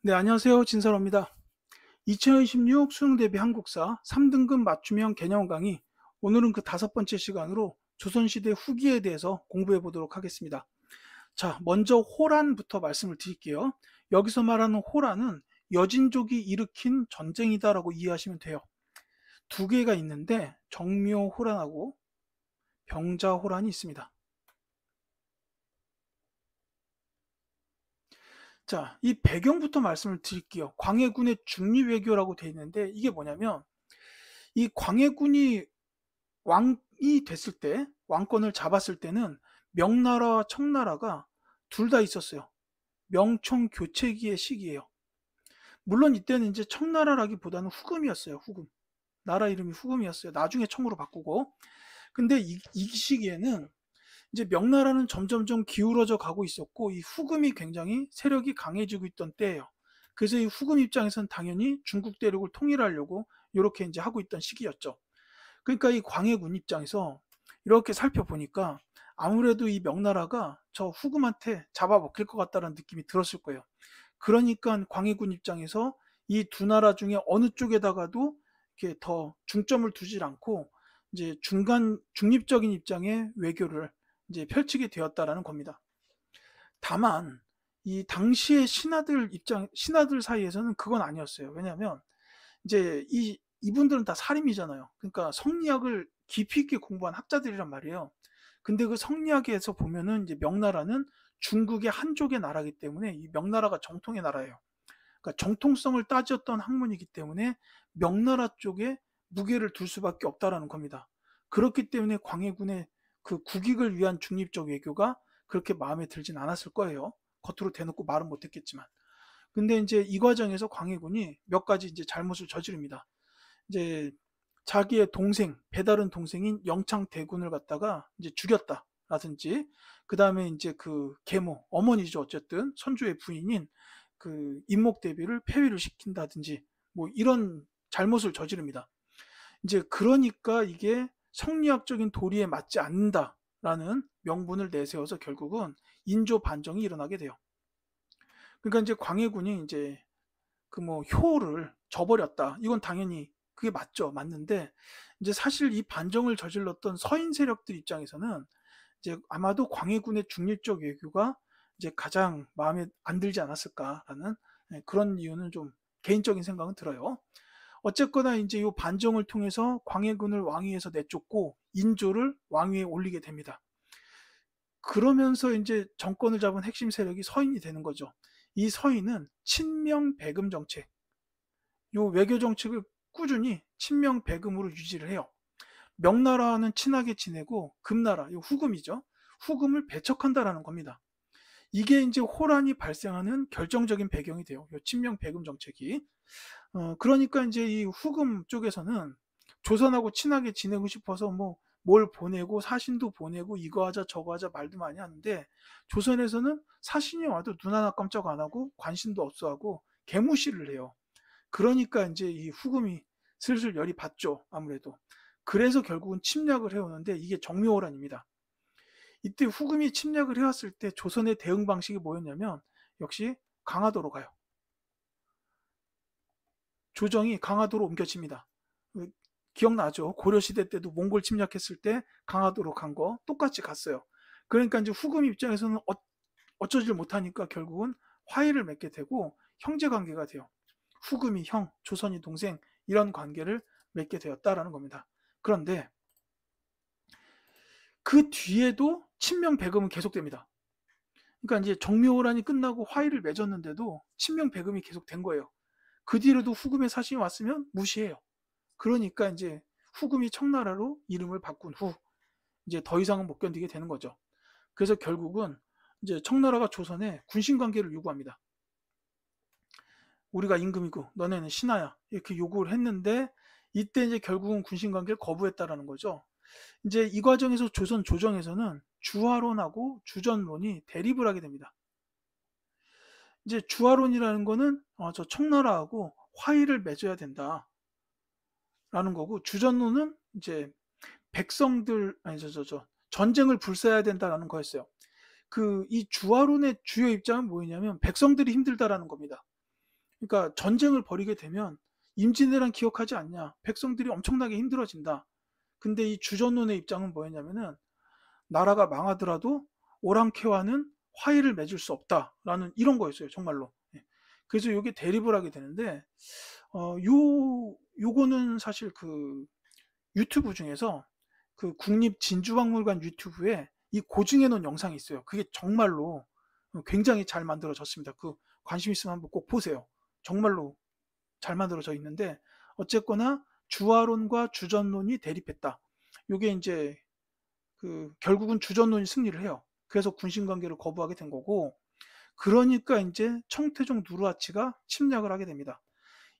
네, 안녕하세요. 진설호입니다. 2026 수능 대비 한국사 3등급 맞춤형 개념 강의. 오늘은 그 다섯 번째 시간으로 조선시대 후기에 대해서 공부해 보도록 하겠습니다. 자, 먼저 호란부터 말씀을 드릴게요. 여기서 말하는 호란은 여진족이 일으킨 전쟁이다라고 이해하시면 돼요. 두 개가 있는데 정묘호란하고 병자호란이 있습니다. 자, 이 배경부터 말씀을 드릴게요. 광해군의 중립외교라고 되어 있는데 이게 뭐냐면 이 광해군이 왕이 됐을 때, 왕권을 잡았을 때는 명나라와 청나라가 둘 다 있었어요. 명청 교체기의 시기예요. 물론 이때는 이제 청나라라기보다는 후금이었어요. 후금. 나라 이름이 후금이었어요. 나중에 청으로 바꾸고. 근데 이 시기에는 이제 명나라는 점점점 기울어져 가고 있었고 이 후금이 굉장히 세력이 강해지고 있던 때예요. 그래서 이 후금 입장에서는 당연히 중국 대륙을 통일하려고 이렇게 이제 하고 있던 시기였죠. 그러니까 이 광해군 입장에서 이렇게 살펴보니까 아무래도 이 명나라가 저 후금한테 잡아먹힐 것 같다는 느낌이 들었을 거예요. 그러니까 광해군 입장에서 이 두 나라 중에 어느 쪽에다가도 이렇게 더 중점을 두질 않고 이제 중간 중립적인 입장의 외교를 이제 펼치게 되었다라는 겁니다. 다만 이 당시의 신하들 사이에서는 그건 아니었어요. 왜냐하면 이제 이분들은 다 사림이잖아요. 그러니까 성리학을 깊이 있게 공부한 학자들이란 말이에요. 근데 그 성리학에서 보면은 이제 명나라는 중국의 한족의 나라이기 때문에 이 명나라가 정통의 나라예요. 그러니까 정통성을 따졌던 학문이기 때문에 명나라 쪽에 무게를 둘 수밖에 없다라는 겁니다. 그렇기 때문에 광해군의 그 국익을 위한 중립적 외교가 그렇게 마음에 들진 않았을 거예요. 겉으로 대놓고 말은 못했겠지만. 근데 이제 이 과정에서 광해군이 몇 가지 이제 잘못을 저지릅니다. 이제 자기의 동생, 배다른 동생인 영창대군을 갖다가 이제 죽였다라든지, 그 다음에 이제 그 계모, 어머니죠. 어쨌든 선조의 부인인 그 인목대비를 폐위를 시킨다든지, 뭐 이런 잘못을 저지릅니다. 이제 그러니까 이게 성리학적인 도리에 맞지 않는다라는 명분을 내세워서 결국은 인조 반정이 일어나게 돼요. 그러니까 이제 광해군이 이제 그 뭐 효를 저버렸다. 이건 당연히 그게 맞죠. 맞는데 이제 사실 이 반정을 저질렀던 서인 세력들 입장에서는 이제 아마도 광해군의 중립적 외교가 이제 가장 마음에 안 들지 않았을까라는 그런 이유는 좀 개인적인 생각은 들어요. 어쨌거나 이제 이 반정을 통해서 광해군을 왕위에서 내쫓고 인조를 왕위에 올리게 됩니다. 그러면서 이제 정권을 잡은 핵심 세력이 서인이 되는 거죠. 이 서인은 친명배금 정책, 요 외교 정책을 꾸준히 친명배금으로 유지를 해요. 명나라는 친하게 지내고 금나라, 요 후금이죠. 후금을 배척한다라는 겁니다. 이게 이제 호란이 발생하는 결정적인 배경이 돼요. 요 친명배금 정책이. 그러니까 이제 이 후금 쪽에서는 조선하고 친하게 지내고 싶어서 뭐 뭘 보내고 사신도 보내고 이거 하자 저거 하자 말도 많이 하는데 조선에서는 사신이 와도 눈 하나 깜짝 안 하고 관심도 없어 하고 개무시를 해요. 그러니까 이제 이 후금이 슬슬 열이 받죠. 아무래도. 그래서 결국은 침략을 해오는데 이게 정묘호란입니다. 이때 후금이 침략을 해왔을 때 조선의 대응 방식이 뭐였냐면 역시 강화도로 가요. 조정이 강화도로 옮겨집니다. 기억나죠? 고려시대 때도 몽골 침략했을 때 강화도로 간 거 똑같이 갔어요. 그러니까 이제 후금 입장에서는 어쩌질 못하니까 결국은 화해를 맺게 되고 형제 관계가 돼요. 후금이 형, 조선이 동생 이런 관계를 맺게 되었다라는 겁니다. 그런데 그 뒤에도 친명배금은 계속됩니다. 그러니까 이제 정묘호란이 끝나고 화해를 맺었는데도 친명배금이 계속된 거예요. 그 뒤로도 후금의 사신이 왔으면 무시해요. 그러니까 이제 후금이 청나라로 이름을 바꾼 후 이제 더 이상은 못 견디게 되는 거죠. 그래서 결국은 이제 청나라가 조선에 군신 관계를 요구합니다. 우리가 임금이고 너네는 신하야 이렇게 요구를 했는데 이때 이제 결국은 군신 관계를 거부했다라는 거죠. 이제 이 과정에서 조선 조정에서는 주화론하고 주전론이 대립을 하게 됩니다. 이제 주화론이라는 거는 저 청나라하고 화의를 맺어야 된다라는 거고 주전론은 이제 백성들 아니 저 전쟁을 불사해야 된다라는 거였어요. 그 이 주화론의 주요 입장은 뭐였냐면 백성들이 힘들다라는 겁니다. 그러니까 전쟁을 벌이게 되면 임진왜란 기억하지 않냐? 백성들이 엄청나게 힘들어진다. 근데 이 주전론의 입장은 뭐였냐면은 나라가 망하더라도 오랑캐와는 화의를 맺을 수 없다라는 이런 거였어요, 정말로. 예. 그래서 이게 대립을 하게 되는데 요거는 사실 그 유튜브 중에서 그 국립진주박물관 유튜브에 이 고증해 놓은 영상이 있어요. 그게 정말로 굉장히 잘 만들어졌습니다. 그 관심 있으면 한번 꼭 보세요. 정말로 잘 만들어져 있는데 어쨌거나 주화론과 주전론이 대립했다. 요게 이제 그 결국은 주전론이 승리를 해요. 그래서 군신 관계를 거부하게 된 거고, 그러니까 이제 청태종 누르하치가 침략을 하게 됩니다.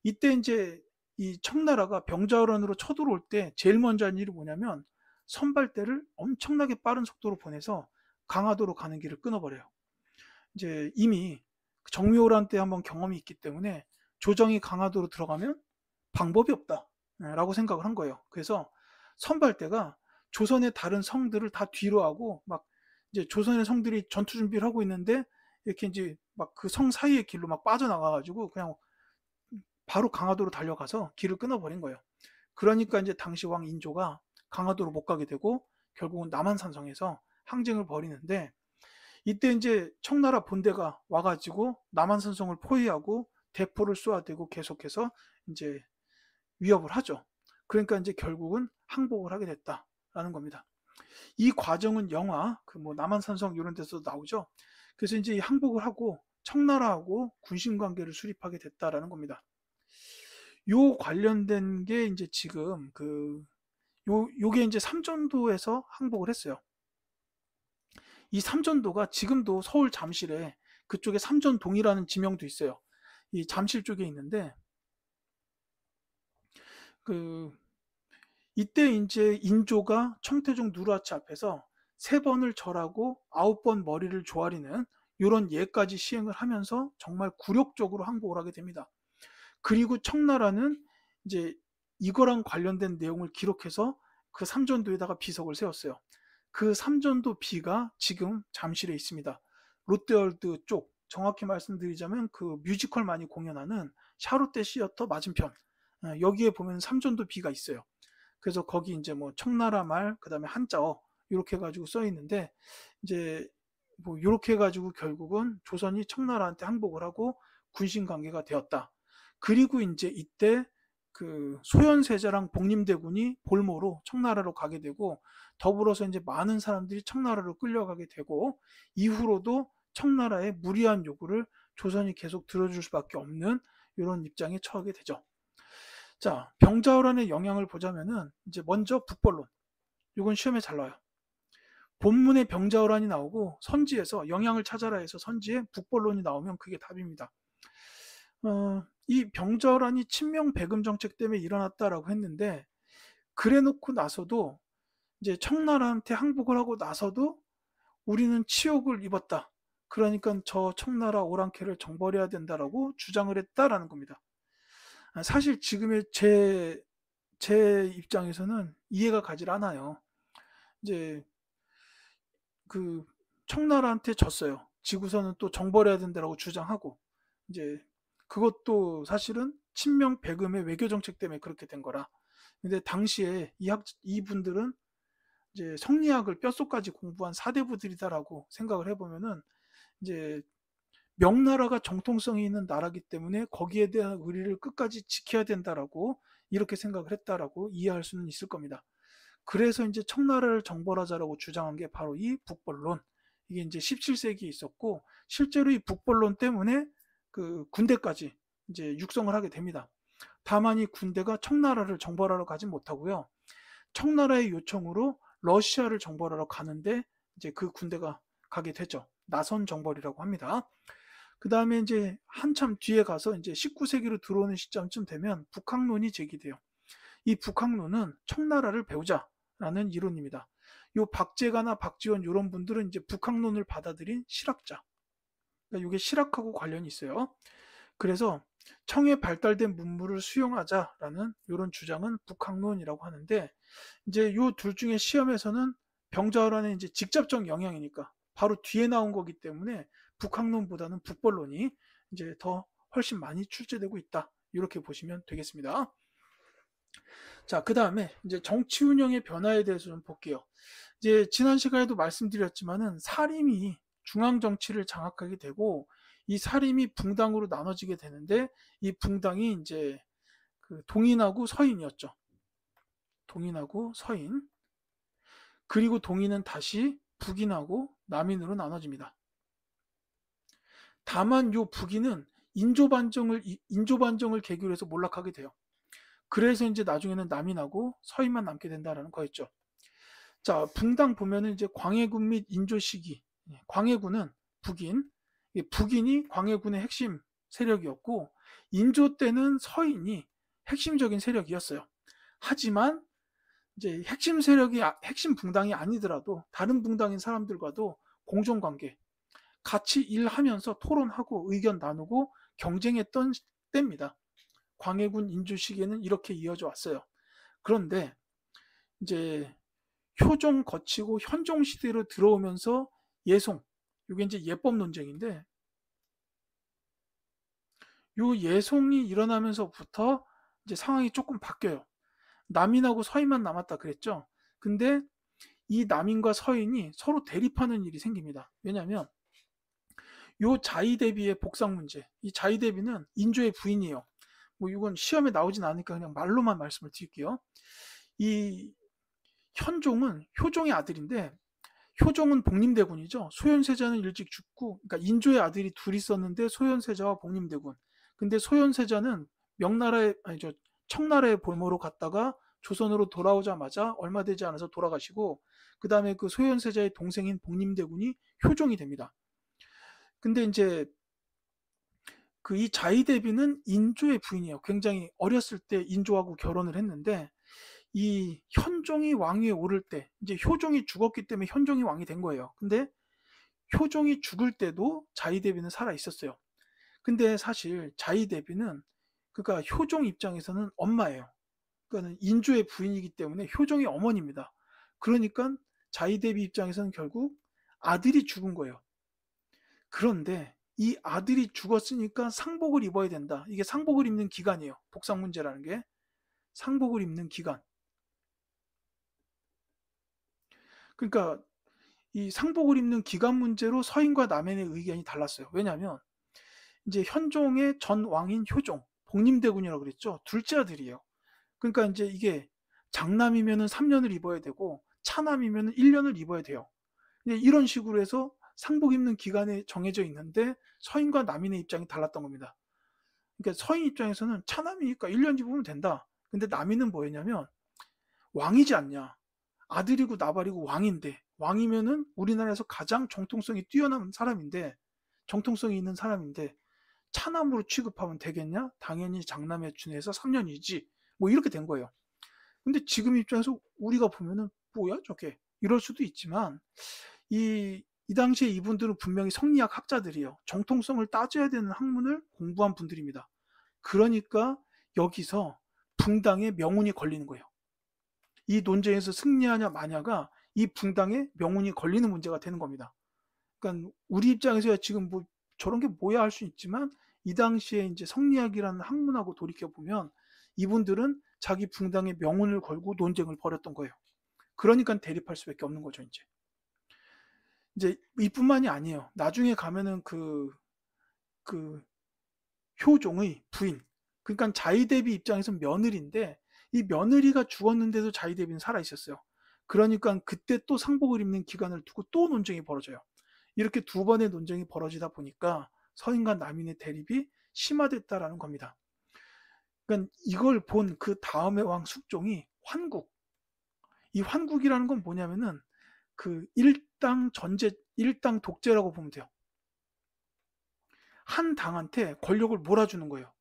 이때 이제 이 청나라가 병자호란으로 쳐들어올 때 제일 먼저 한 일이 뭐냐면 선발대를 엄청나게 빠른 속도로 보내서 강화도로 가는 길을 끊어버려요. 이제 이미 정묘호란 때 한번 경험이 있기 때문에 조정이 강화도로 들어가면 방법이 없다라고 생각을 한 거예요. 그래서 선발대가 조선의 다른 성들을 다 뒤로 하고 막 이제 조선의 성들이 전투 준비를 하고 있는데 이렇게 이제 막 그 성 사이의 길로 막 빠져나가가지고 그냥 바로 강화도로 달려가서 길을 끊어버린 거예요. 그러니까 이제 당시 왕 인조가 강화도로 못 가게 되고 결국은 남한산성에서 항쟁을 벌이는데 이때 이제 청나라 본대가 와가지고 남한산성을 포위하고 대포를 쏘아대고 계속해서 이제 위협을 하죠. 그러니까 이제 결국은 항복을 하게 됐다라는 겁니다. 이 과정은 영화 그 뭐 남한산성 이런 데서 나오죠. 그래서 이제 항복을 하고 청나라하고 군신 관계를 수립하게 됐다라는 겁니다. 요 관련된 게 이제 지금 요게 이제 삼전도에서 항복을 했어요. 이 삼전도가 지금도 서울 잠실에 그쪽에 삼전동이라는 지명도 있어요. 이 잠실 쪽에 있는데 그 이때 이제 인조가 청태종 누르하치 앞에서 3번을 절하고 9번 머리를 조아리는 이런 예까지 시행을 하면서 정말 굴욕적으로 항복을 하게 됩니다. 그리고 청나라는 이제 이거랑 관련된 내용을 기록해서 그 삼전도에다가 비석을 세웠어요. 그 삼전도 비가 지금 잠실에 있습니다. 롯데월드 쪽, 정확히 말씀드리자면 그 뮤지컬 많이 공연하는 샤롯데 시어터 맞은편, 여기에 보면 삼전도 비가 있어요. 그래서 거기 이제 뭐 청나라 말, 그 다음에 한자어 이렇게 해가지고 써 있는데 이제 뭐 이렇게 해가지고 결국은 조선이 청나라한테 항복을 하고 군신 관계가 되었다. 그리고 이제 이때 그 소현세자랑 복림대군이 볼모로 청나라로 가게 되고 더불어서 이제 많은 사람들이 청나라로 끌려가게 되고 이후로도 청나라의 무리한 요구를 조선이 계속 들어줄 수밖에 없는 이런 입장에 처하게 되죠. 자, 병자호란의 영향을 보자면은 이제 먼저 북벌론. 이건 시험에 잘 나와요. 본문에 병자호란이 나오고 선지에서 영향을 찾아라 해서 선지에 북벌론이 나오면 그게 답입니다. 이 병자호란이 친명 배금 정책 때문에 일어났다라고 했는데 그래 놓고 나서도 이제 청나라한테 항복을 하고 나서도 우리는 치욕을 입었다. 그러니까 저 청나라 오랑캐를 정벌해야 된다라고 주장을 했다라는 겁니다. 사실 지금의 제 입장에서는 이해가 가질 않아요. 이제 그 청나라한테 졌어요. 지구서는 또 정벌해야 된다라고 주장하고 이제 그것도 사실은 친명 배금의 외교 정책 때문에 그렇게 된 거라. 근데 당시에 이분들은 이제 성리학을 뼛속까지 공부한 사대부들이다라고 생각을 해보면은 이제 명나라가 정통성이 있는 나라기 때문에 거기에 대한 의리를 끝까지 지켜야 된다라고 이렇게 생각을 했다라고 이해할 수는 있을 겁니다. 그래서 이제 청나라를 정벌하자라고 주장한 게 바로 이 북벌론. 이게 이제 17세기에 있었고 실제로 이 북벌론 때문에 그 군대까지 이제 육성을 하게 됩니다. 다만 이 군대가 청나라를 정벌하러 가진 못하고요. 청나라의 요청으로 러시아를 정벌하러 가는데 이제 그 군대가 가게 되죠. 나선 정벌이라고 합니다. 그 다음에 이제 한참 뒤에 가서 이제 19세기로 들어오는 시점쯤 되면 북학론이 제기돼요. 이 북학론은 청나라를 배우자라는 이론입니다. 요 박제가나 박지원 이런 분들은 이제 북학론을 받아들인 실학자. 그러니까 이게 실학하고 관련이 있어요. 그래서 청에 발달된 문물을 수용하자라는 이런 주장은 북학론이라고 하는데 이제 요 둘 중에 시험에서는 병자호란의 이제 직접적 영향이니까 바로 뒤에 나온 거기 때문에 북학론보다는 북벌론이 이제 더 훨씬 많이 출제되고 있다. 이렇게 보시면 되겠습니다. 자, 그 다음에 이제 정치 운영의 변화에 대해서 좀 볼게요. 이제 지난 시간에도 말씀드렸지만은 사림이 중앙 정치를 장악하게 되고 이 사림이 붕당으로 나눠지게 되는데 이 붕당이 이제 그 동인하고 서인이었죠. 동인하고 서인. 그리고 동인은 다시 북인하고 남인으로 나눠집니다. 다만 요 북인은 인조반정을 계기로 해서 몰락하게 돼요. 그래서 이제 나중에는 남인하고 서인만 남게 된다라는 거였죠. 자, 붕당 보면은 이제 광해군 및 인조 시기. 광해군은 북인이 광해군의 핵심 세력이었고 인조 때는 서인이 핵심적인 세력이었어요. 하지만 이제 핵심 붕당이 아니더라도 다른 붕당인 사람들과도 공존관계, 같이 일하면서 토론하고 의견 나누고 경쟁했던 때입니다. 광해군 인조 시기에는 이렇게 이어져 왔어요. 그런데 이제 효종 거치고 현종 시대로 들어오면서 예송, 이게 이제 예법 논쟁인데 요 예송이 일어나면서부터 이제 상황이 조금 바뀌어요. 남인하고 서인만 남았다 그랬죠. 근데 이 남인과 서인이 서로 대립하는 일이 생깁니다. 왜냐하면 요 자의대비의 복상 문제, 이 자의대비는 인조의 부인이에요. 뭐 이건 시험에 나오진 않으니까 그냥 말로만 말씀을 드릴게요. 이 현종은 효종의 아들인데 효종은 복림대군이죠. 소현세자는 일찍 죽고, 그러니까 인조의 아들이 둘 있었는데 소현세자와 복림대군. 근데 소현세자는 청나라의 볼모로 갔다가 조선으로 돌아오자마자 얼마 되지 않아서 돌아가시고, 그 다음에 그 소현세자의 동생인 복림대군이 효종이 됩니다. 근데 이제 그 이 자의대비는 인조의 부인이에요. 굉장히 어렸을 때 인조하고 결혼을 했는데 이 현종이 왕위에 오를 때 이제 효종이 죽었기 때문에 현종이 왕이 된 거예요. 근데 효종이 죽을 때도 자의대비는 살아 있었어요. 근데 사실 자의대비는 그러니까 효종 입장에서는 엄마예요. 그러니까 인조의 부인이기 때문에 효종이 어머니입니다. 그러니까 자의대비 입장에서는 결국 아들이 죽은 거예요. 그런데 이 아들이 죽었으니까 상복을 입어야 된다. 이게 상복을 입는 기간이에요. 복상 문제라는 게 상복을 입는 기간. 그러니까 이 상복을 입는 기간 문제로 서인과 남인의 의견이 달랐어요. 왜냐하면 이제 현종의 전 왕인 효종, 복림대군이라고 그랬죠. 둘째 아들이에요. 그러니까 이제 이게 장남이면은 3년을 입어야 되고 차남이면은 1년을 입어야 돼요. 이런 식으로 해서 상복 입는 기간에 정해져 있는데 서인과 남인의 입장이 달랐던 겁니다. 그러니까 서인 입장에서는 차남이니까 1년 입으면 된다. 근데 남인은 뭐였냐면 왕이지 않냐. 아들이고 나발이고 왕인데 왕이면은 우리나라에서 가장 정통성이 뛰어난 사람인데 정통성이 있는 사람인데 차남으로 취급하면 되겠냐? 당연히 장남에 준해서 3년이지. 뭐 이렇게 된 거예요. 근데 지금 입장에서 우리가 보면은 뭐야 저게 이럴 수도 있지만 이 당시에 이분들은 분명히 성리학 학자들이에요. 정통성을 따져야 되는 학문을 공부한 분들입니다. 그러니까 여기서 붕당의 명운이 걸리는 거예요. 이 논쟁에서 승리하냐 마냐가 이 붕당의 명운이 걸리는 문제가 되는 겁니다. 그러니까 우리 입장에서야 지금 뭐 저런 게 뭐야 할 수 있지만 이 당시에 이제 성리학이라는 학문하고 돌이켜 보면 이분들은 자기 붕당의 명운을 걸고 논쟁을 벌였던 거예요. 그러니까 대립할 수밖에 없는 거죠, 이제 이뿐만이 아니에요. 나중에 가면은 그 효종의 부인, 그러니까 자의대비 입장에서는 며느리인데 이 며느리가 죽었는데도 자의대비는 살아 있었어요. 그러니까 그때 또 상복을 입는 기간을 두고 또 논쟁이 벌어져요. 이렇게 두 번의 논쟁이 벌어지다 보니까 서인과 남인의 대립이 심화됐다라는 겁니다. 그러니까 이걸 본 그 다음의 왕 숙종이 환국. 이 환국이라는 건 뭐냐면은 그 일당 독재라고 보면 돼요. 한 당한테 권력을 몰아주는 거예요.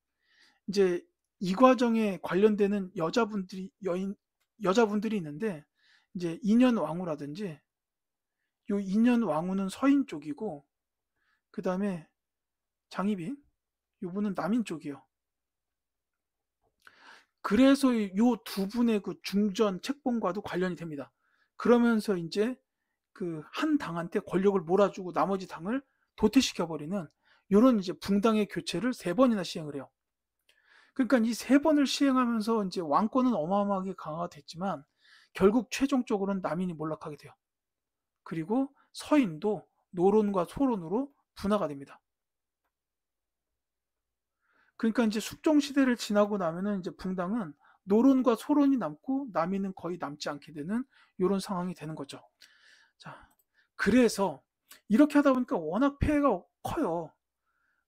이제 이 과정에 관련되는 여자분들이 있는데 이제 인현왕후라든지 요 인현왕후는 서인 쪽이고 그 다음에 장희빈 요분은 남인 쪽이에요. 그래서 요 두 분의 그 중전 책봉과도 관련이 됩니다. 그러면서 이제 그 한 당한테 권력을 몰아주고 나머지 당을 도태시켜버리는 요런 이제 붕당의 교체를 3번이나 시행을 해요. 그러니까 이 3번을 시행하면서 이제 왕권은 어마어마하게 강화가 됐지만 결국 최종적으로는 남인이 몰락하게 돼요. 그리고 서인도 노론과 소론으로 분화가 됩니다. 그러니까 이제 숙종 시대를 지나고 나면은 이제 붕당은 노론과 소론이 남고 남인은 거의 남지 않게 되는 이런 상황이 되는 거죠. 자, 그래서 이렇게 하다 보니까 워낙 폐해가 커요.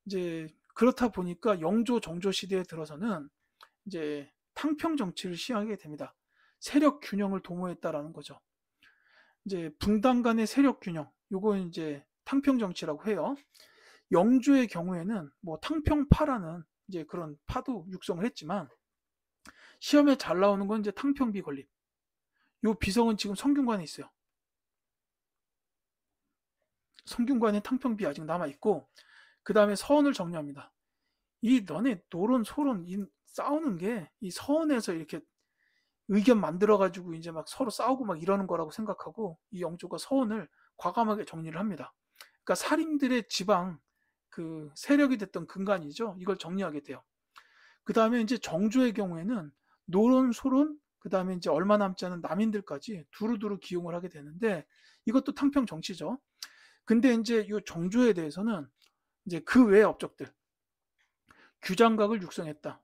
이제 그렇다 보니까 영조, 정조 시대에 들어서는 이제 탕평 정치를 시행하게 됩니다. 세력 균형을 도모했다라는 거죠. 이제 붕당 간의 세력 균형, 요거 이제 탕평 정치라고 해요. 영조의 경우에는 뭐 탕평파라는 이제 그런 파도 육성을 했지만 시험에 잘 나오는 건 이제 탕평비 건립. 요 비성은 지금 성균관에 있어요. 성균관에 탕평비 아직 남아 있고 그 다음에 서원을 정리합니다. 이 너네 노론 소론 이 싸우는 게 이 서원에서 이렇게 의견 만들어 가지고 이제 막 서로 싸우고 막 이러는 거라고 생각하고 이 영조가 서원을 과감하게 정리를 합니다. 그러니까 살인들의 지방 그 세력이 됐던 근간이죠. 이걸 정리하게 돼요. 그 다음에 이제 정조의 경우에는 노론, 소론, 그 다음에 이제 얼마 남지 않은 남인들까지 두루두루 기용을 하게 되는데 이것도 탕평 정치죠. 근데 이제 이 정조에 대해서는 이제 그 외의 업적들, 규장각을 육성했다.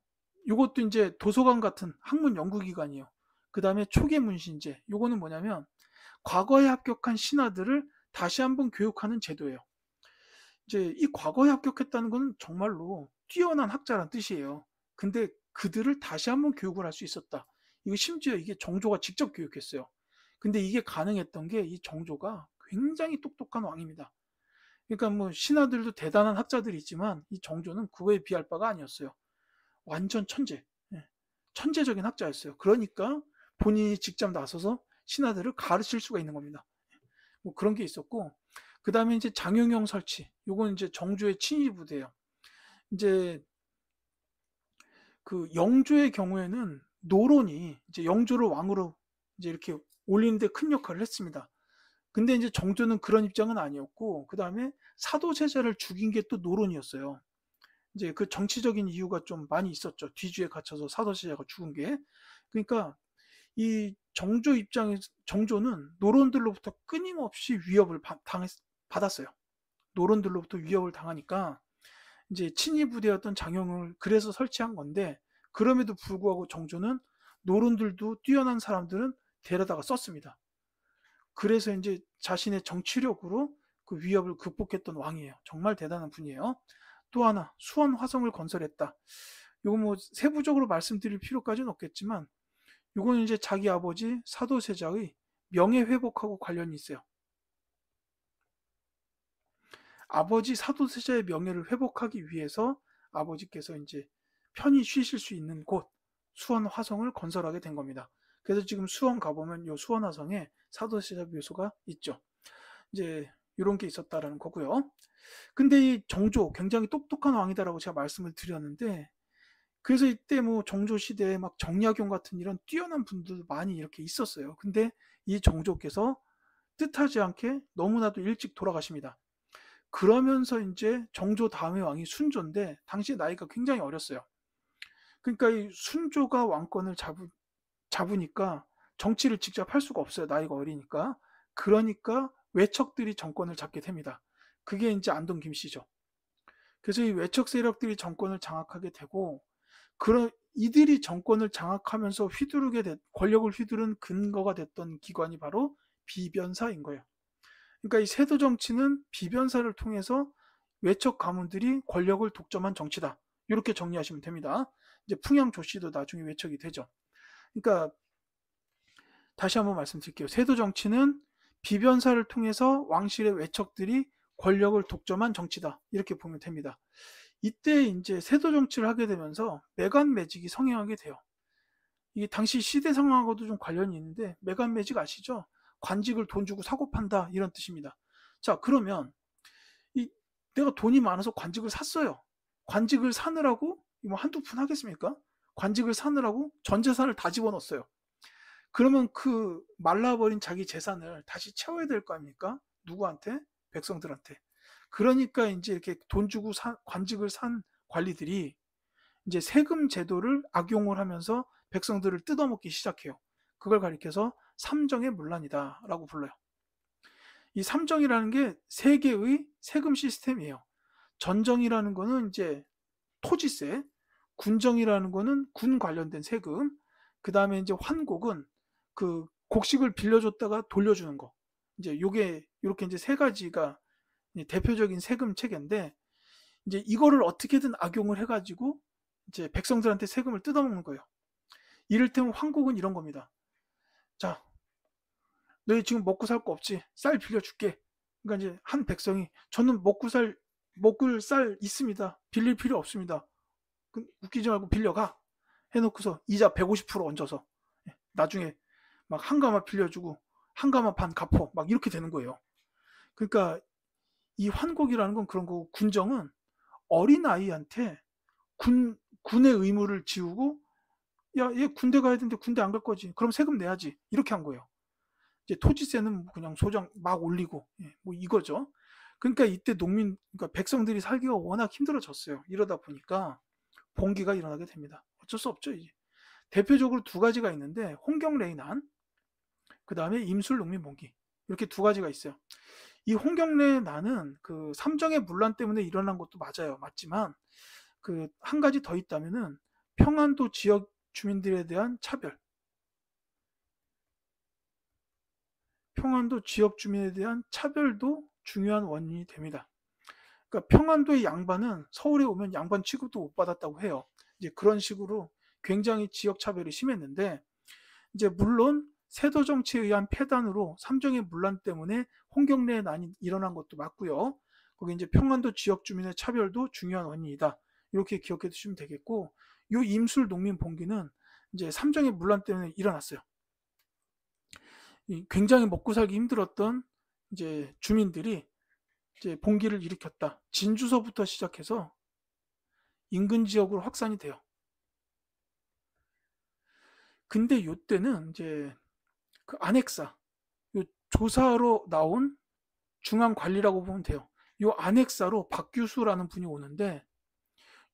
이것도 이제 도서관 같은 학문 연구기관이에요. 그 다음에 초계문신제. 요거는 뭐냐면 과거에 합격한 신하들을 다시 한번 교육하는 제도예요. 이제 이 과거에 합격했다는 건 정말로 뛰어난 학자란 뜻이에요. 근데 그들을 다시 한번 교육을 할 수 있었다. 이거 심지어 이게 정조가 직접 교육했어요. 근데 이게 가능했던 게 이 정조가 굉장히 똑똑한 왕입니다. 그러니까 뭐 신하들도 대단한 학자들이 있지만 이 정조는 그거에 비할 바가 아니었어요. 완전 천재. 예. 천재적인 학자였어요. 그러니까 본인이 직접 나서서 신하들을 가르칠 수가 있는 겁니다. 뭐 그런 게 있었고, 그 다음에 이제 장용영 설치. 요건 이제 정조의 친위 부대예요. 이제 그 영조의 경우에는 노론이 이제 영조를 왕으로 이제 이렇게 올리는데 큰 역할을 했습니다. 근데 이제 정조는 그런 입장은 아니었고, 그 다음에 사도세자를 죽인 게 또 노론이었어요. 이제 그 정치적인 이유가 좀 많이 있었죠. 뒤주에 갇혀서 사도세자가 죽은 게. 그러니까 이 정조 입장에서 정조는 노론들로부터 끊임없이 위협을 받았어요. 노론들로부터 위협을 당하니까 이제 친위 부대였던 장영을 그래서 설치한 건데 그럼에도 불구하고 정조는 노론들도 뛰어난 사람들은 데려다가 썼습니다. 그래서 이제 자신의 정치력으로 그 위협을 극복했던 왕이에요. 정말 대단한 분이에요. 또 하나 수원 화성을 건설했다. 이거 뭐 세부적으로 말씀드릴 필요까지는 없겠지만 이건 이제 자기 아버지 사도세자의 명예 회복하고 관련이 있어요. 아버지 사도세자의 명예를 회복하기 위해서 아버지께서 이제 편히 쉬실 수 있는 곳 수원 화성을 건설하게 된 겁니다. 그래서 지금 수원 가보면 이 수원 화성에 사도세자 묘소가 있죠. 이제 이런 게 있었다라는 거고요. 근데 이 정조 굉장히 똑똑한 왕이다라고 제가 말씀을 드렸는데 그래서 이때 뭐 정조 시대에 막 정약용 같은 이런 뛰어난 분들도 많이 이렇게 있었어요. 근데 이 정조께서 뜻하지 않게 너무나도 일찍 돌아가십니다. 그러면서 이제 정조 다음의 왕이 순조인데 당시 나이가 굉장히 어렸어요. 그러니까 이 순조가 왕권을 잡으니까 정치를 직접 할 수가 없어요. 나이가 어리니까. 그러니까 외척들이 정권을 잡게 됩니다. 그게 이제 안동 김씨죠. 그래서 이 외척 세력들이 정권을 장악하게 되고 그런 이들이 정권을 장악하면서 권력을 휘두른 근거가 됐던 기관이 바로 비변사인 거예요. 그러니까 이 세도 정치는 비변사를 통해서 외척 가문들이 권력을 독점한 정치다. 이렇게 정리하시면 됩니다. 이제 풍양 조씨도 나중에 외척이 되죠. 그러니까 다시 한번 말씀드릴게요. 세도 정치는 비변사를 통해서 왕실의 외척들이 권력을 독점한 정치다. 이렇게 보면 됩니다. 이때 이제 세도 정치를 하게 되면서 매간 매직이 성행하게 돼요. 이게 당시 시대 상황하고도 좀 관련이 있는데 매간 매직 아시죠? 관직을 돈 주고 사고 판다 이런 뜻입니다. 자 그러면 이 내가 돈이 많아서 관직을 샀어요. 관직을 사느라고 뭐 한두 푼 하겠습니까? 관직을 사느라고 전 재산을 다 집어넣었어요. 그러면 그 말라버린 자기 재산을 다시 채워야 될 거 아닙니까? 누구한테? 백성들한테. 그러니까 이제 이렇게 돈 주고 관직을 산 관리들이 이제 세금 제도를 악용을 하면서 백성들을 뜯어먹기 시작해요. 그걸 가리켜서 삼정의 문란이다라고 불러요. 이 삼정이라는 게 세 개의 세금 시스템이에요. 전정이라는 거는 이제 토지세, 군정이라는 거는 군 관련된 세금, 그 다음에 이제 환곡은 그 곡식을 빌려줬다가 돌려주는 거. 이제 요게 이렇게 이제 세 가지가 대표적인 세금 체계인데, 이제 이거를 어떻게든 악용을 해가지고 이제 백성들한테 세금을 뜯어먹는 거예요. 이를테면 환곡은 이런 겁니다. 자, 너희 지금 먹고 살 거 없지? 쌀 빌려줄게. 그러니까 이제 한 백성이 저는 먹을 쌀 있습니다. 빌릴 필요 없습니다. 웃기지 말고 빌려가. 해놓고서 이자 150% 얹어서 나중에 막 한 가마 빌려주고 한 가마 반 갚어. 막 이렇게 되는 거예요. 그러니까 이 환곡이라는 건 그런 거고, 군정은 어린 아이한테 군의 의무를 지우고, 야, 얘 군대 가야 되는데 군대 안 갈 거지. 그럼 세금 내야지. 이렇게 한 거예요. 이제 토지세는 그냥 소장 막 올리고, 뭐 이거죠. 그러니까 이때 그러니까 백성들이 살기가 워낙 힘들어졌어요. 이러다 보니까 봉기가 일어나게 됩니다. 어쩔 수 없죠. 이제. 대표적으로 두 가지가 있는데, 홍경래인한, 그 다음에 임술농민봉기, 이렇게 두 가지가 있어요. 이 홍경래난은 그 삼정의 문란 때문에 일어난 것도 맞지만 그 한 가지 더 있다면은 평안도 지역 주민들에 대한 차별, 평안도 지역 주민에 대한 차별도 중요한 원인이 됩니다. 그러니까 평안도의 양반은 서울에 오면 양반 취급도 못 받았다고 해요. 이제 그런 식으로 굉장히 지역 차별이 심했는데, 이제 물론 세도 정치에 의한 폐단으로 삼정의 문란 때문에 홍경래의 난이 일어난 것도 맞고요. 거기 이제 평안도 지역 주민의 차별도 중요한 원인이다. 이렇게 기억해 두시면 되겠고, 요 임술 농민 봉기는 이제 삼정의 문란 때문에 일어났어요. 굉장히 먹고 살기 힘들었던 이제 주민들이 이제 봉기를 일으켰다. 진주서부터 시작해서 인근 지역으로 확산이 돼요. 근데 요때는 이제 그 안핵사, 요 조사로 나온 중앙 관리라고 보면 돼요. 요 안핵사로 박규수라는 분이 오는데,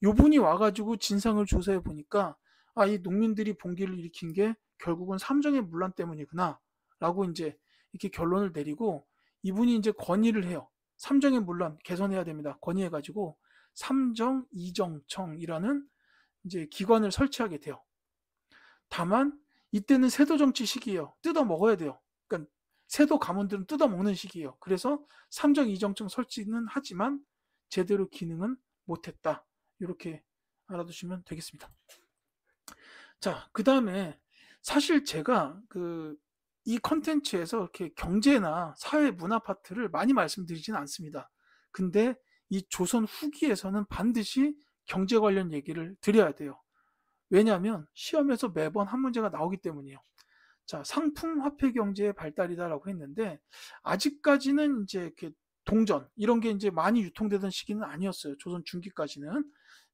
요 분이 와가지고 진상을 조사해 보니까, 아, 이 농민들이 봉기를 일으킨 게 결국은 삼정의 문란 때문이구나 라고 이제 이렇게 결론을 내리고, 이분이 이제 건의를 해요. 삼정의 문란 개선해야 됩니다. 건의해가지고 삼정이정청이라는 이제 기관을 설치하게 돼요. 다만 이때는 세도 정치 시기예요. 뜯어 먹어야 돼요. 그러니까 세도 가문들은 뜯어 먹는 시기예요. 그래서 삼정이정청 설치는 하지만 제대로 기능은 못했다. 이렇게 알아두시면 되겠습니다. 자, 그 다음에 사실 제가 이 컨텐츠에서 이렇게 경제나 사회 문화 파트를 많이 말씀드리지는 않습니다. 근데 이 조선 후기에서는 반드시 경제 관련 얘기를 드려야 돼요. 왜냐하면 시험에서 매번 한 문제가 나오기 때문이에요. 자, 상품 화폐 경제의 발달이다라고 했는데, 아직까지는 이제 이렇게 동전 이런 게 이제 많이 유통되던 시기는 아니었어요. 조선 중기까지는.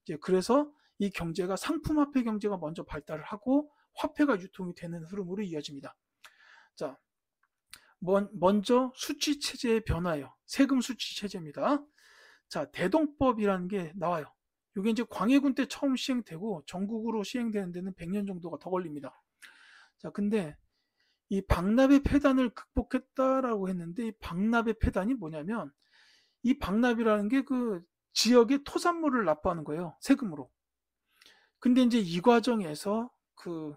이제 그래서 이 경제가 상품 화폐 경제가 먼저 발달을 하고 화폐가 유통이 되는 흐름으로 이어집니다. 자, 먼저 수치 체제의 변화예요. 세금 수치 체제입니다. 자, 대동법이라는 게 나와요. 이게 이제 광해군 때 처음 시행되고 전국으로 시행되는 데는 100년 정도가 더 걸립니다. 자, 근데 이 박납의 폐단을 극복했다라고 했는데, 이 박납의 폐단이 뭐냐면, 이 박납이라는 게 그 지역의 토산물을 납부하는 거예요. 세금으로. 근데 이제 이 과정에서 그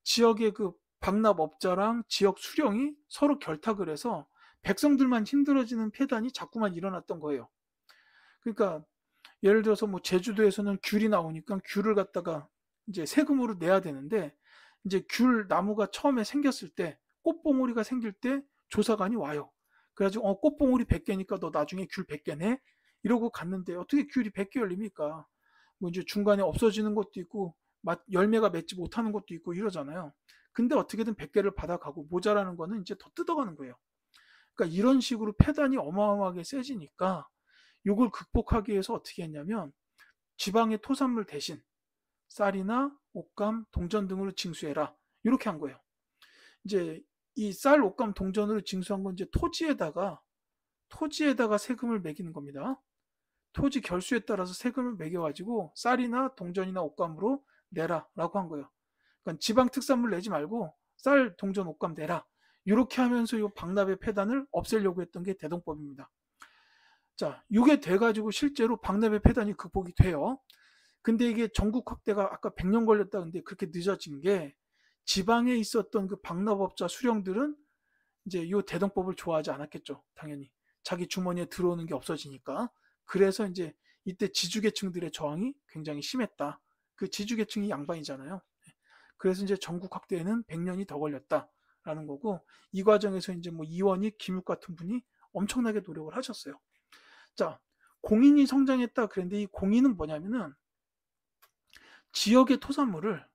지역의 그 박납업자랑 지역 수령이 서로 결탁을 해서 백성들만 힘들어지는 폐단이 자꾸만 일어났던 거예요. 그러니까 예를 들어서 뭐 제주도에서는 귤이 나오니까 귤을 갖다가 이제 세금으로 내야 되는데, 이제 귤 나무가 처음에 생겼을 때, 꽃봉오리가 생길 때 조사관이 와요. 그래가지고 꽃봉오리 100개니까 너 나중에 귤 100개 내? 이러고 갔는데 어떻게 귤이 100개 열립니까? 뭐 이제 중간에 없어지는 것도 있고 열매가 맺지 못하는 것도 있고 이러잖아요. 근데 어떻게든 100개를 받아가고 모자라는 거는 이제 더 뜯어가는 거예요. 그러니까 이런 식으로 폐단이 어마어마하게 세지니까 이걸 극복하기 위해서 어떻게 했냐면, 지방의 토산물 대신 쌀이나 옷감, 동전 등으로 징수해라. 이렇게 한 거예요. 이제 이 쌀, 옷감, 동전으로 징수한 건 이제 토지에다가 세금을 매기는 겁니다. 토지 결수에 따라서 세금을 매겨가지고 쌀이나 동전이나 옷감으로 내라라고 한 거예요. 그러니까 지방 특산물 내지 말고 쌀, 동전, 옷감 내라. 이렇게 하면서 이 박납의 폐단을 없애려고 했던 게 대동법입니다. 자, 이게 돼가지고 실제로 박납의 폐단이 극복이 돼요. 근데 이게 전국 확대가 아까 100년 걸렸다 근데 그렇게 늦어진 게 지방에 있었던 그 박납업자 수령들은 이제 이 대동법을 좋아하지 않았겠죠. 당연히. 자기 주머니에 들어오는 게 없어지니까. 그래서 이제 이때 지주계층들의 저항이 굉장히 심했다. 그 지주계층이 양반이잖아요. 그래서 이제 전국 확대에는 100년이 더 걸렸다라는 거고 이 과정에서 이제 뭐 이원익, 김육 같은 분이 엄청나게 노력을 하셨어요. 자, 공인이 성장했다 그랬는데 이 공인은 뭐냐면은 지역의 토산물을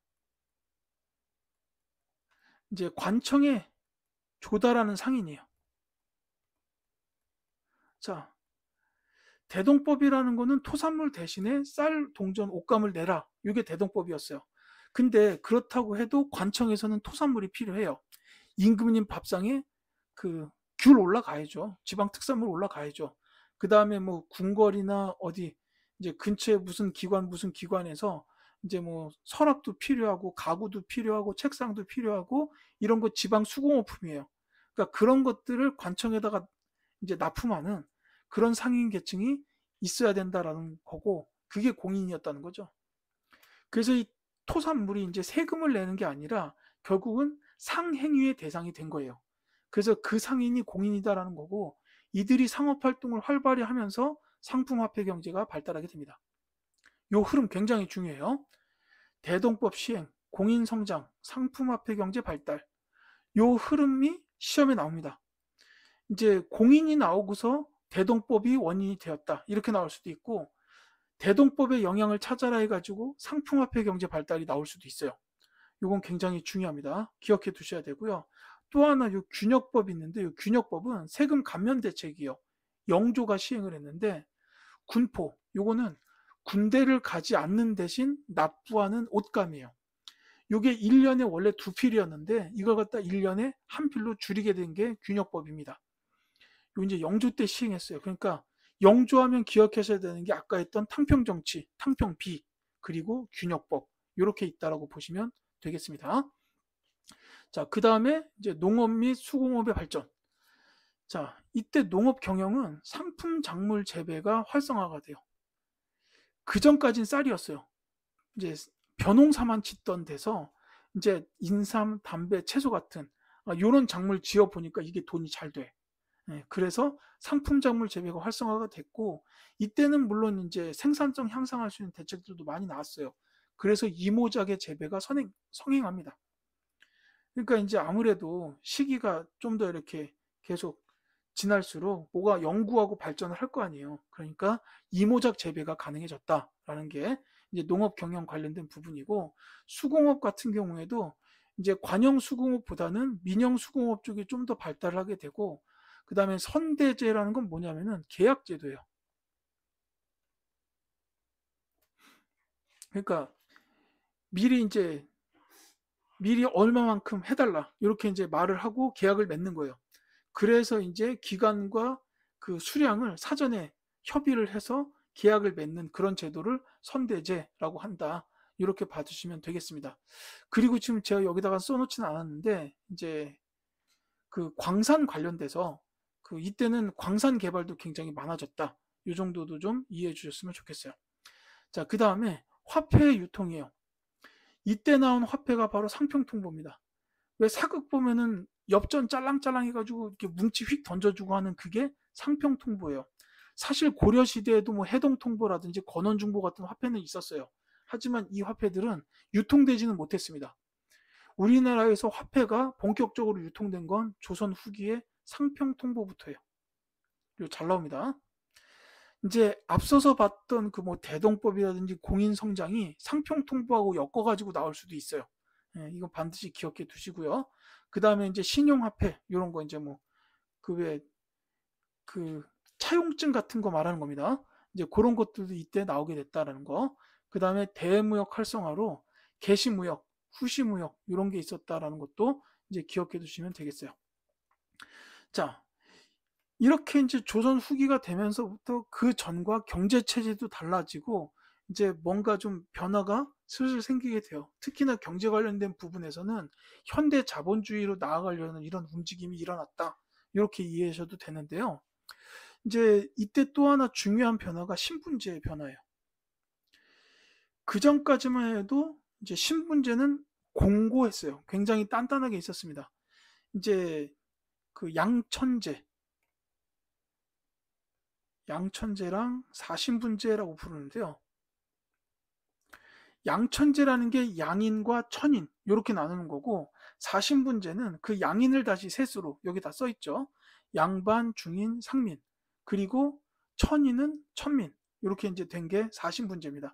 이제 관청에 조달하는 상인이에요. 자, 대동법이라는 거는 토산물 대신에 쌀, 동전, 옷감을 내라. 이게 대동법이었어요. 근데 그렇다고 해도 관청에서는 토산물이 필요해요. 임금님 밥상에 그 귤 올라가야죠. 지방 특산물 올라가야죠. 그 다음에 뭐 궁궐이나 어디 이제 근처에 무슨 기관에서 이제 뭐 서랍도 필요하고 가구도 필요하고 책상도 필요하고 이런 거 지방 수공업품이에요. 그러니까 그런 것들을 관청에다가 이제 납품하는 그런 상인 계층이 있어야 된다라는 거고 그게 공인이었다는 거죠. 그래서 이 토산물이 이제 세금을 내는 게 아니라 결국은 상행위의 대상이 된 거예요. 그래서 그 상인이 공인이다라는 거고 이들이 상업활동을 활발히 하면서 상품화폐 경제가 발달하게 됩니다. 이 흐름 굉장히 중요해요. 대동법 시행, 공인성장, 상품화폐 경제 발달 이 흐름이 시험에 나옵니다. 이제 공인이 나오고서 대동법이 원인이 되었다 이렇게 나올 수도 있고 대동법의 영향을 찾아라 해가지고 상품화폐 경제 발달이 나올 수도 있어요. 이건 굉장히 중요합니다. 기억해 두셔야 되고요. 또 하나 요 균역법이 있는데 요 균역법은 세금 감면 대책이요. 영조가 시행을 했는데 군포 요거는 군대를 가지 않는 대신 납부하는 옷감이에요. 요게 1년에 원래 2필이었는데 이걸 갖다 1년에 1필로 줄이게 된 게 균역법입니다. 요 이제 영조 때 시행했어요. 그러니까 영조하면 기억하셔야 되는 게 아까 했던 탕평정치, 탕평비, 그리고 균역법 이렇게 있다라고 보시면 되겠습니다. 자, 그 다음에 이제 농업 및 수공업의 발전. 자, 이때 농업 경영은 상품 작물 재배가 활성화가 돼요. 그 전까진 쌀이었어요. 이제 벼농사만 짓던 데서 이제 인삼, 담배, 채소 같은 이런 작물 지어 보니까 이게 돈이 잘 돼. 네, 그래서 상품 작물 재배가 활성화가 됐고 이때는 물론 이제 생산성 향상할 수 있는 대책들도 많이 나왔어요. 그래서 이모작의 재배가 성행합니다. 그러니까 이제 아무래도 시기가 좀 더 이렇게 계속 지날수록 뭐가 연구하고 발전을 할 거 아니에요. 그러니까 이모작 재배가 가능해졌다라는 게 이제 농업 경영 관련된 부분이고 수공업 같은 경우에도 이제 관영 수공업보다는 민영 수공업 쪽이 좀 더 발달을 하게 되고 그 다음에 선대제라는 건 뭐냐면은 계약제도예요. 그러니까 미리 이제 미리 얼마만큼 해달라 이렇게 이제 말을 하고 계약을 맺는 거예요. 그래서 이제 기관과 그 수량을 사전에 협의를 해서 계약을 맺는 그런 제도를 선대제라고 한다. 이렇게 봐주시면 되겠습니다. 그리고 지금 제가 여기다가 써놓지는 않았는데 이제 그 광산 관련돼서 그 이때는 광산 개발도 굉장히 많아졌다. 이 정도도 좀 이해해 주셨으면 좋겠어요. 자, 그 다음에 화폐 유통이에요. 이때 나온 화폐가 바로 상평통보입니다. 왜 사극 보면은 엽전 짤랑짤랑 해가지고 이렇게 뭉치 휙 던져주고 하는 그게 상평통보예요. 사실 고려시대에도 뭐 해동통보라든지 건원중보 같은 화폐는 있었어요. 하지만 이 화폐들은 유통되지는 못했습니다. 우리나라에서 화폐가 본격적으로 유통된 건 조선 후기의 상평통보부터예요. 이거 잘 나옵니다. 이제 앞서서 봤던 그 뭐 대동법이라든지 공인성장이 상평통보하고 엮어가지고 나올 수도 있어요. 예, 이거 반드시 기억해 두시고요. 그 다음에 이제 신용화폐 이런 거 이제 뭐 그 왜 그 차용증 같은 거 말하는 겁니다. 이제 그런 것들도 이때 나오게 됐다라는 거. 그 다음에 대무역 활성화로 개시무역, 후시무역 이런 게 있었다라는 것도 이제 기억해 두시면 되겠어요. 자, 이렇게 이제 조선 후기가 되면서부터 그 전과 경제 체제도 달라지고 이제 뭔가 좀 변화가 슬슬 생기게 돼요. 특히나 경제 관련된 부분에서는 현대 자본주의로 나아가려는 이런 움직임이 일어났다. 이렇게 이해하셔도 되는데요. 이제 이때 또 하나 중요한 변화가 신분제의 변화예요. 그 전까지만 해도 이제 신분제는 공고했어요. 굉장히 단단하게 있었습니다. 이제 그 양천제랑 사신분제라고 부르는데요. 양천제라는 게 양인과 천인 이렇게 나누는 거고, 사신분제는 그 양인을 다시 셋으로 여기 다 써 있죠. 양반, 중인, 상민, 그리고 천인은 천민, 이렇게 이제 된 게 사신분제입니다.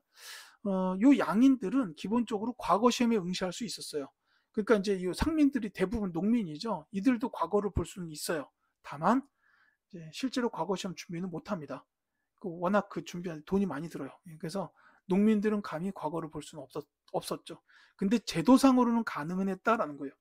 요 양인들은 기본적으로 과거 시험에 응시할 수 있었어요. 그러니까 이제 이 상민들이 대부분 농민이죠. 이들도 과거를 볼 수는 있어요. 다만 이제 실제로 과거 시험 준비는 못합니다. 워낙 그 준비하는데 돈이 많이 들어요. 그래서 농민들은 감히 과거를 볼 수는 없었죠. 근데 제도상으로는 가능은 했다라는 거예요.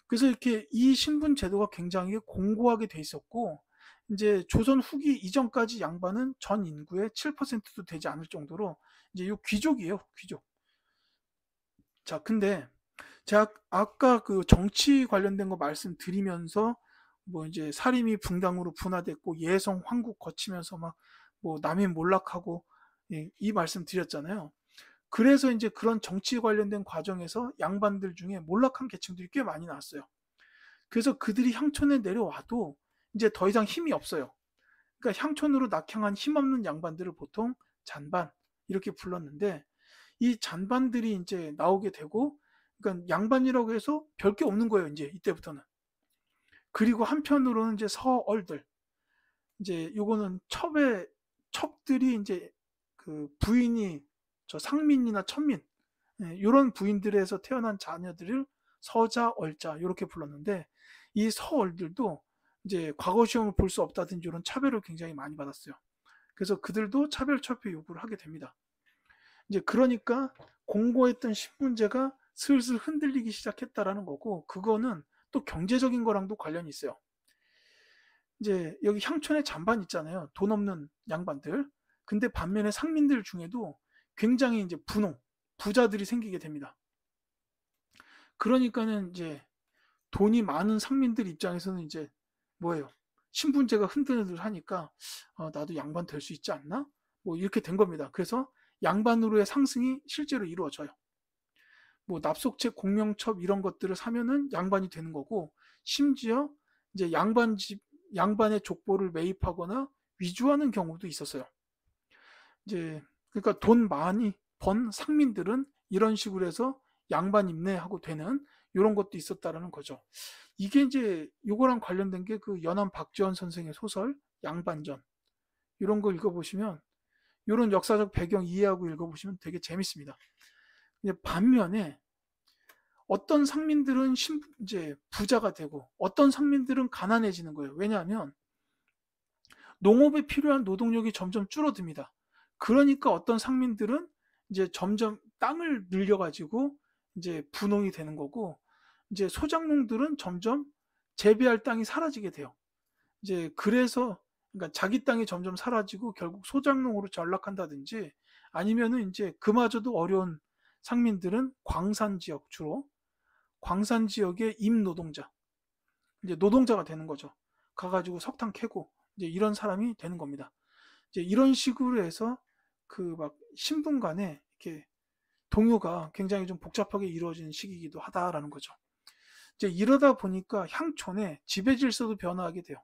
그래서 이렇게 이 신분 제도가 굉장히 공고하게 돼 있었고, 이제 조선 후기 이전까지 양반은 전 인구의 7%도 되지 않을 정도로 이제 요 귀족이에요, 귀족. 자, 근데 제가 아까 그 정치 관련된 거 말씀드리면서 뭐 이제 사림이 붕당으로 분화됐고 예성 황국 거치면서 막 뭐 남인 몰락하고, 예, 이 말씀 드렸잖아요. 그래서 이제 그런 정치 관련된 과정에서 양반들 중에 몰락한 계층들이 꽤 많이 나왔어요. 그래서 그들이 향촌에 내려와도 이제 더 이상 힘이 없어요. 그러니까 향촌으로 낙향한 힘없는 양반들을 보통 잔반 이렇게 불렀는데, 이 잔반들이 이제 나오게 되고, 그러니까 양반이라고 해서 별게 없는 거예요, 이제 이때부터는. 그리고 한편으로는 이제 서얼들, 이제 요거는 첩들이 이제 그 부인이 저 상민이나 천민, 이런 부인들에서 태어난 자녀들을 서자, 얼자 이렇게 불렀는데, 이 서얼들도 이제 과거 시험을 볼 수 없다든지 이런 차별을 굉장히 많이 받았어요. 그래서 그들도 차별철폐 요구를 하게 됩니다. 이제 그러니까 공고했던 신분제가 슬슬 흔들리기 시작했다라는 거고, 그거는 또 경제적인 거랑도 관련이 있어요. 이제 여기 향촌에 잔반 있잖아요. 돈 없는 양반들. 근데 반면에 상민들 중에도 굉장히 이제 부자들이 생기게 됩니다. 그러니까는 이제 돈이 많은 상민들 입장에서는 이제 뭐예요? 신분제가 흔들흔들하니까 나도 양반 될 수 있지 않나? 뭐 이렇게 된 겁니다. 그래서 양반으로의 상승이 실제로 이루어져요. 뭐 납속책, 공명첩 이런 것들을 사면은 양반이 되는 거고, 심지어 이제 양반의 족보를 매입하거나 위조하는 경우도 있었어요. 이제 그러니까 돈 많이 번 상민들은 이런 식으로 해서 양반 입내하고 되는 이런 것도 있었다라는 거죠. 이게 이제 요거랑 관련된 게 그 연암 박지원 선생의 소설 양반전, 이런 거 읽어보시면, 이런 역사적 배경 이해하고 읽어보시면 되게 재밌습니다. 반면에 어떤 상민들은 이제 부자가 되고 어떤 상민들은 가난해지는 거예요. 왜냐하면 농업에 필요한 노동력이 점점 줄어듭니다. 그러니까 어떤 상민들은 이제 점점 땅을 늘려가지고 이제 분홍이 되는 거고, 이제 소작농들은 점점 재배할 땅이 사라지게 돼요. 이제 그래서 그러니까 자기 땅이 점점 사라지고 결국 소작농으로 전락한다든지, 아니면은 이제 그마저도 어려운 상민들은 광산 지역, 주로 광산 지역의 임노동자, 이제 노동자가 되는 거죠. 가가지고 석탄 캐고 이제 이런 사람이 되는 겁니다. 이제 이런 식으로 해서 그 막 신분 간에 이렇게 동요가 굉장히 좀 복잡하게 이루어지는 시기이기도 하다라는 거죠. 이제 이러다 보니까 향촌의 지배 질서도 변화하게 돼요.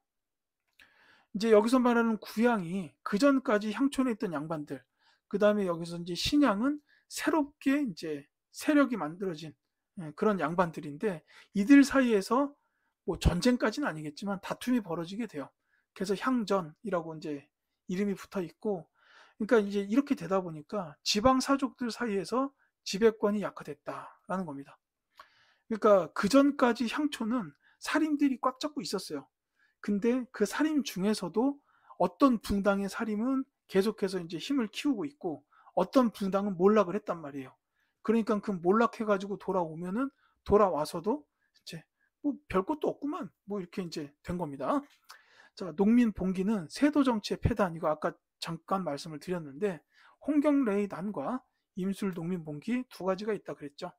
이제 여기서 말하는 구양이 그 전까지 향촌에 있던 양반들, 그 다음에 여기서 이제 신양은 새롭게 이제 세력이 만들어진, 그런 양반들인데, 이들 사이에서 뭐 전쟁까지는 아니겠지만 다툼이 벌어지게 돼요. 그래서 향전이라고 이제 이름이 붙어 있고, 그러니까 이제 이렇게 되다 보니까 지방 사족들 사이에서 지배권이 약화됐다라는 겁니다. 그러니까 그 전까지 향촌은 살인들이 꽉 잡고 있었어요. 근데 그 살인 중에서도 어떤 붕당의 살인은 계속해서 이제 힘을 키우고 있고, 어떤 붕당은 몰락을 했단 말이에요. 그러니까 그 몰락해가지고 돌아오면은, 돌아와서도 이제 뭐 별 것도 없구만 뭐 이렇게 이제 된 겁니다. 자, 농민 봉기는 세도 정치의 폐단, 이거 아까 잠깐 말씀을 드렸는데 홍경래의 난과 임술 농민 봉기 두 가지가 있다 그랬죠.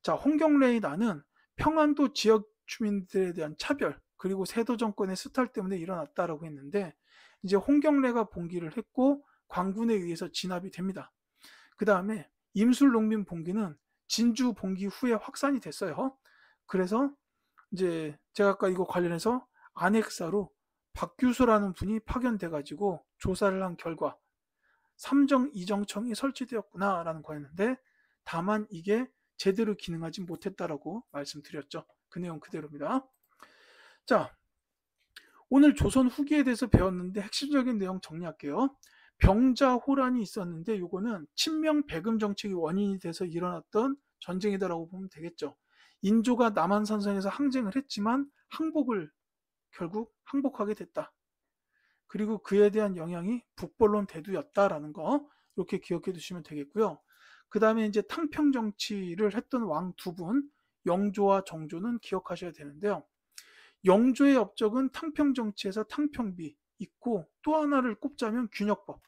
자, 홍경래의 난은 평안도 지역 주민들에 대한 차별 그리고 세도 정권의 수탈 때문에 일어났다라고 했는데, 이제 홍경래가 봉기를 했고 광군에 의해서 진압이 됩니다. 그 다음에 임술 농민 봉기는 진주 봉기 후에 확산이 됐어요. 그래서 이제 제가 아까 이거 관련해서 안핵사로 박규수라는 분이 파견돼 가지고 조사를 한 결과 삼정 이정청이 설치되었구나라는 거였는데, 다만 이게 제대로 기능하지 못했다라고 말씀드렸죠. 그 내용 그대로입니다. 자, 오늘 조선 후기에 대해서 배웠는데 핵심적인 내용 정리할게요. 병자호란이 있었는데 이거는 친명 배금 정책이 원인이 돼서 일어났던 전쟁이다라고 보면 되겠죠. 인조가 남한산성에서 항쟁을 했지만 결국 항복하게 됐다. 그리고 그에 대한 영향이 북벌론 대두였다라는 거 이렇게 기억해 두시면 되겠고요. 그 다음에 이제 탕평 정치를 했던 왕 두 분, 영조와 정조는 기억하셔야 되는데요. 영조의 업적은 탕평 정치에서 탕평비 있고, 또 하나를 꼽자면 균역법.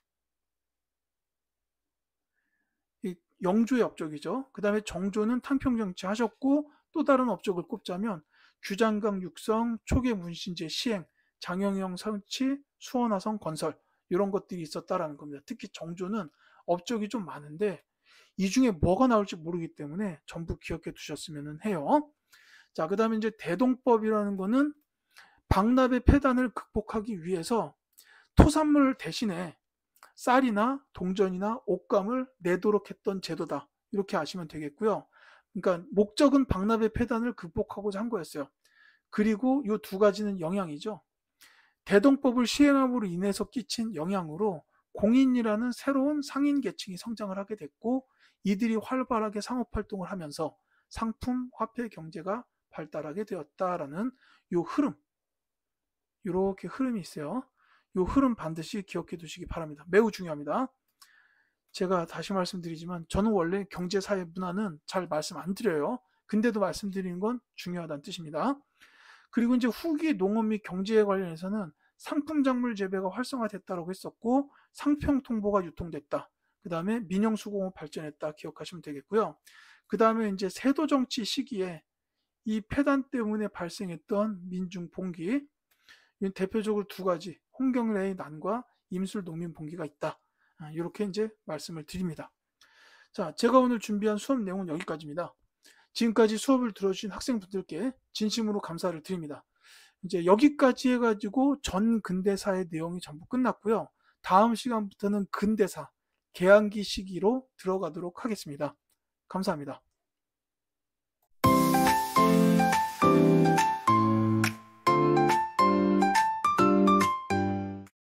영조의 업적이죠. 그 다음에 정조는 탕평 정치 하셨고, 또 다른 업적을 꼽자면 규장강 육성, 초계 문신제 시행, 장영영 설치, 수원화성 건설, 이런 것들이 있었다라는 겁니다. 특히 정조는 업적이 좀 많은데 이 중에 뭐가 나올지 모르기 때문에 전부 기억해 두셨으면 해요. 자, 그 다음에 이제 대동법이라는 거는 박납의 폐단을 극복하기 위해서 토산물 대신에 쌀이나 동전이나 옷감을 내도록 했던 제도다, 이렇게 아시면 되겠고요. 그러니까 목적은 박납의 폐단을 극복하고자 한 거였어요. 그리고 이 두 가지는 영향이죠. 대동법을 시행함으로 인해서 끼친 영향으로 공인이라는 새로운 상인 계층이 성장을 하게 됐고, 이들이 활발하게 상업활동을 하면서 상품, 화폐 경제가 발달하게 되었다라는 이 흐름, 이렇게 흐름이 있어요. 이 흐름 반드시 기억해 두시기 바랍니다. 매우 중요합니다. 제가 다시 말씀드리지만 저는 원래 경제, 사회, 문화는 잘 말씀 안 드려요. 근데도 말씀드리는 건 중요하다는 뜻입니다. 그리고 이제 후기 농업 및 경제에 관련해서는 상품 작물 재배가 활성화됐다고 했었고, 상평 통보가 유통됐다. 그 다음에 민영 수공업 발전했다, 기억하시면 되겠고요. 그 다음에 이제 세도 정치 시기에 이 폐단 때문에 발생했던 민중 봉기, 대표적으로 두 가지, 홍경래의 난과 임술 농민 봉기가 있다. 이렇게 이제 말씀을 드립니다. 자, 제가 오늘 준비한 수업 내용은 여기까지입니다. 지금까지 수업을 들어주신 학생분들께 진심으로 감사를 드립니다. 이제 여기까지 해가지고 전 근대사의 내용이 전부 끝났고요. 다음 시간부터는 근대사, 개항기 시기로 들어가도록 하겠습니다. 감사합니다.